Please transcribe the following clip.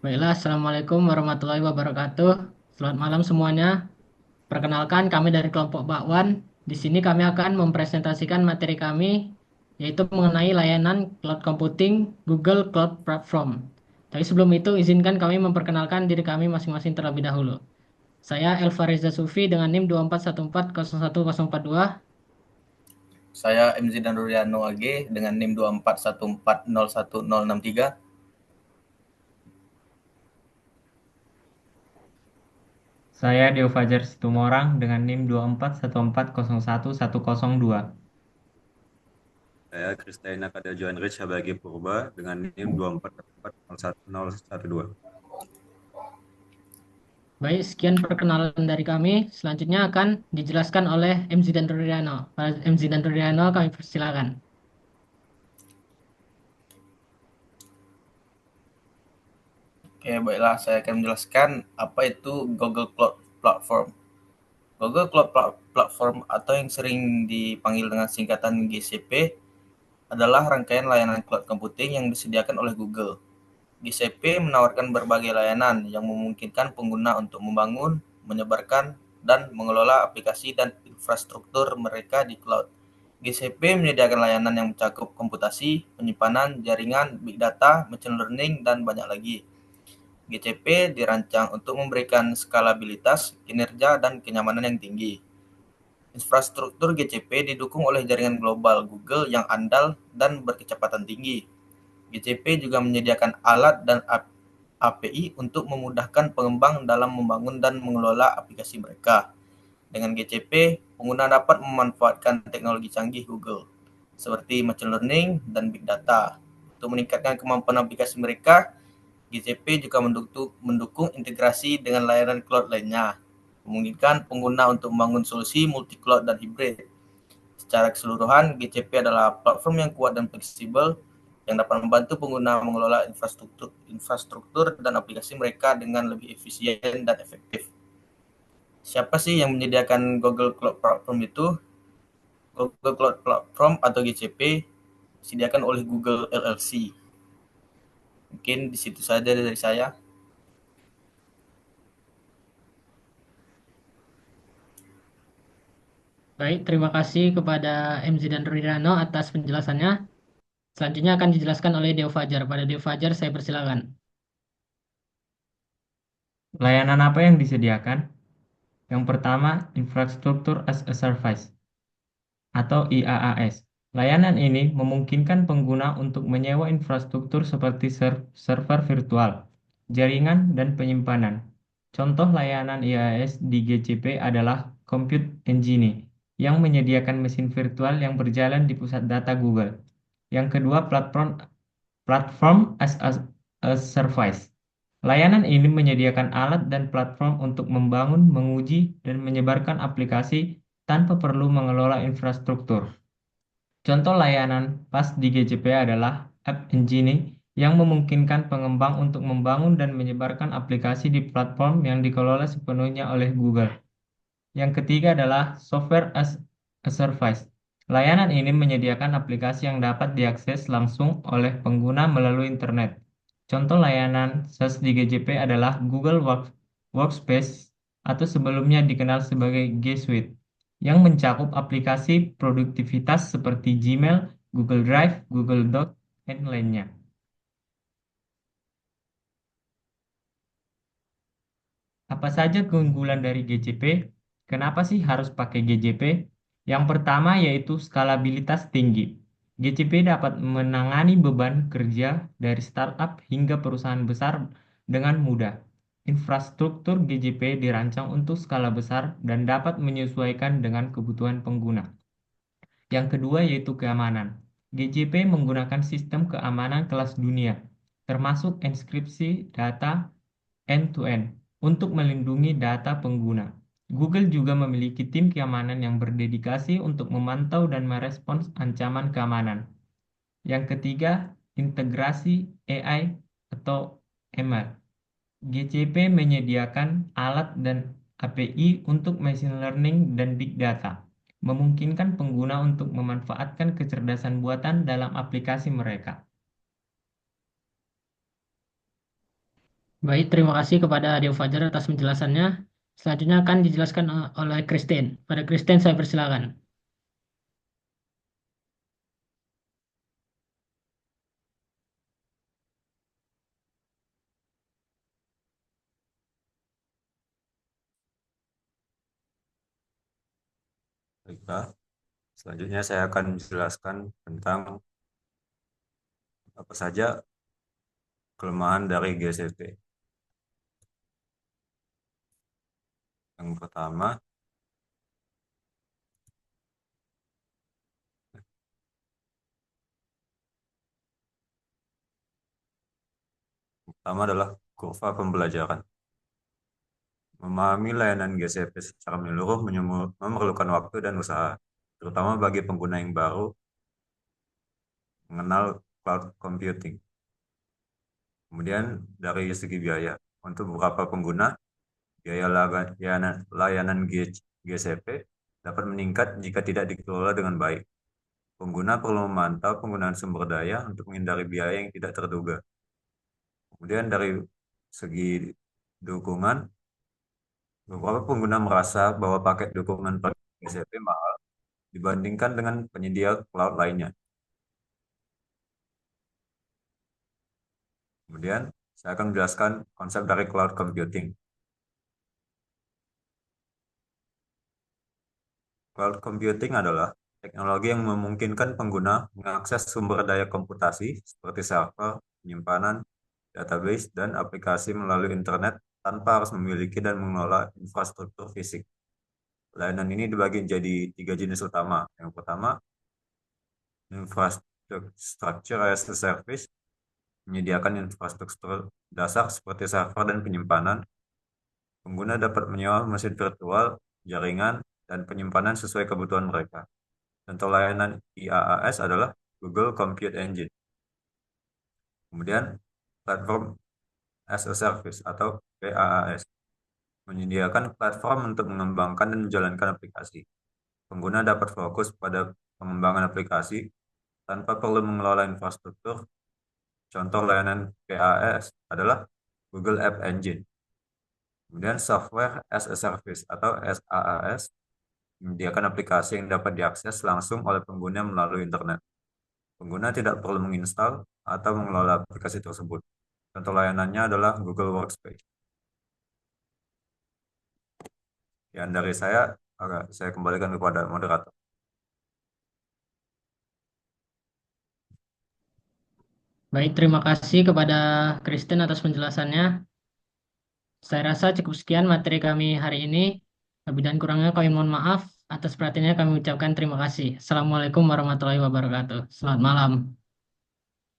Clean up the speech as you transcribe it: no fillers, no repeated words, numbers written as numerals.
Baiklah, Assalamualaikum warahmatullahi wabarakatuh. Selamat malam semuanya. Perkenalkan, kami dari kelompok Bakwan. Di sini kami akan mempresentasikan materi kami, yaitu mengenai layanan cloud computing Google Cloud Platform. Tapi sebelum itu, izinkan kami memperkenalkan diri kami masing-masing terlebih dahulu. Saya Elva Reza Sufi dengan NIM 241401042. Saya M. Zidan Ruryano AG dengan NIM 2414011063. Saya Deo Fajar Situmorang dengan NIM 2414011102. Saya Kristina Kadil Johanrich Habagi Purba dengan NIM 2414011012. Baik, sekian perkenalan dari kami. Selanjutnya akan dijelaskan oleh M. Zidan Ruryano. Pak M. Zidan Ruryano, kami persilakan. Oke, baiklah, saya akan menjelaskan apa itu Google Cloud Platform. Google Cloud Platform atau yang sering dipanggil dengan singkatan GCP adalah rangkaian layanan cloud computing yang disediakan oleh Google. GCP menawarkan berbagai layanan yang memungkinkan pengguna untuk membangun, menyebarkan, dan mengelola aplikasi dan infrastruktur mereka di cloud. GCP menyediakan layanan yang mencakup komputasi, penyimpanan, jaringan, big data, machine learning, dan banyak lagi. GCP dirancang untuk memberikan skalabilitas, kinerja, dan kenyamanan yang tinggi. Infrastruktur GCP didukung oleh jaringan global Google yang andal dan berkecepatan tinggi. GCP juga menyediakan alat dan API untuk memudahkan pengembang dalam membangun dan mengelola aplikasi mereka. Dengan GCP, pengguna dapat memanfaatkan teknologi canggih Google, seperti machine learning dan big data. Untuk meningkatkan kemampuan aplikasi mereka, GCP juga mendukung integrasi dengan layanan cloud lainnya, memungkinkan pengguna untuk membangun solusi multi-cloud dan hibrid. Secara keseluruhan, GCP adalah platform yang kuat dan fleksibel yang dapat membantu pengguna mengelola infrastruktur dan aplikasi mereka dengan lebih efisien dan efektif. Siapa sih yang menyediakan Google Cloud Platform itu? Google Cloud Platform atau GCP disediakan oleh Google LLC. Mungkin di situ saja dari saya. Baik, terima kasih kepada M. Zidan Ruryano atas penjelasannya. Selanjutnya akan dijelaskan oleh Deo Fajar. Pada Deo Fajar, saya persilakan. Layanan apa yang disediakan? Yang pertama, Infrastructure as a Service atau IaaS. Layanan ini memungkinkan pengguna untuk menyewa infrastruktur seperti server virtual, jaringan, dan penyimpanan. Contoh layanan IaaS di GCP adalah Compute Engine yang menyediakan mesin virtual yang berjalan di pusat data Google. Yang kedua, platform as a Service. Layanan ini menyediakan alat dan platform untuk membangun, menguji, dan menyebarkan aplikasi tanpa perlu mengelola infrastruktur. Contoh layanan PaaS di GCP adalah App Engine yang memungkinkan pengembang untuk membangun dan menyebarkan aplikasi di platform yang dikelola sepenuhnya oleh Google. Yang ketiga adalah Software as a Service. Layanan ini menyediakan aplikasi yang dapat diakses langsung oleh pengguna melalui internet. Contoh layanan SaaS di GCP adalah Google Workspace atau sebelumnya dikenal sebagai G Suite yang mencakup aplikasi produktivitas seperti Gmail, Google Drive, Google Docs, dan lainnya. Apa saja keunggulan dari GCP? Kenapa sih harus pakai GCP? Yang pertama yaitu skalabilitas tinggi. GCP dapat menangani beban kerja dari startup hingga perusahaan besar dengan mudah. Infrastruktur GCP dirancang untuk skala besar dan dapat menyesuaikan dengan kebutuhan pengguna. Yang kedua yaitu keamanan. GCP menggunakan sistem keamanan kelas dunia, termasuk enkripsi data end-to-end untuk melindungi data pengguna. Google juga memiliki tim keamanan yang berdedikasi untuk memantau dan merespons ancaman keamanan. Yang ketiga, integrasi AI atau ML. GCP menyediakan alat dan API untuk machine learning dan big data, memungkinkan pengguna untuk memanfaatkan kecerdasan buatan dalam aplikasi mereka. Baik, terima kasih kepada Adio Fajar atas penjelasannya. Selanjutnya akan dijelaskan oleh Christine. Pada Christine saya persilakan. Baiklah, selanjutnya saya akan menjelaskan tentang apa saja kelemahan dari GCP. Yang pertama adalah kurva pembelajaran. Memahami layanan GCP secara menyeluruh memerlukan waktu dan usaha, terutama bagi pengguna yang baru mengenal cloud computing. Kemudian dari segi biaya, untuk beberapa pengguna, biaya layanan GCP dapat meningkat jika tidak dikelola dengan baik. Pengguna perlu memantau penggunaan sumber daya untuk menghindari biaya yang tidak terduga. Kemudian dari segi dukungan, beberapa pengguna merasa bahwa paket dukungan per GCP mahal dibandingkan dengan penyedia cloud lainnya. Kemudian saya akan menjelaskan konsep dari cloud computing. Cloud computing adalah teknologi yang memungkinkan pengguna mengakses sumber daya komputasi seperti server, penyimpanan, database, dan aplikasi melalui internet tanpa harus memiliki dan mengelola infrastruktur fisik. Layanan ini dibagi menjadi 3 jenis utama. Yang pertama, infrastructure as a service, menyediakan infrastruktur dasar seperti server dan penyimpanan. Pengguna dapat menyewa mesin virtual, jaringan, dan penyimpanan sesuai kebutuhan mereka. Contoh layanan IaaS adalah Google Compute Engine. Kemudian, Platform as a Service atau PaaS, menyediakan platform untuk mengembangkan dan menjalankan aplikasi. Pengguna dapat fokus pada pengembangan aplikasi tanpa perlu mengelola infrastruktur. Contoh layanan PaaS adalah Google App Engine. Kemudian Software as a Service atau SaaS, menyediakan aplikasi yang dapat diakses langsung oleh pengguna melalui internet. Pengguna tidak perlu menginstal atau mengelola aplikasi tersebut. Contoh layanannya adalah Google Workspace. Yang dari saya kembalikan kepada moderator. Baik, terima kasih kepada Christine atas penjelasannya. Saya rasa cukup sekian materi kami hari ini. Lebih dan kurangnya kami mohon maaf. Atas perhatiannya kami ucapkan terima kasih. Assalamualaikum warahmatullahi wabarakatuh. Selamat malam.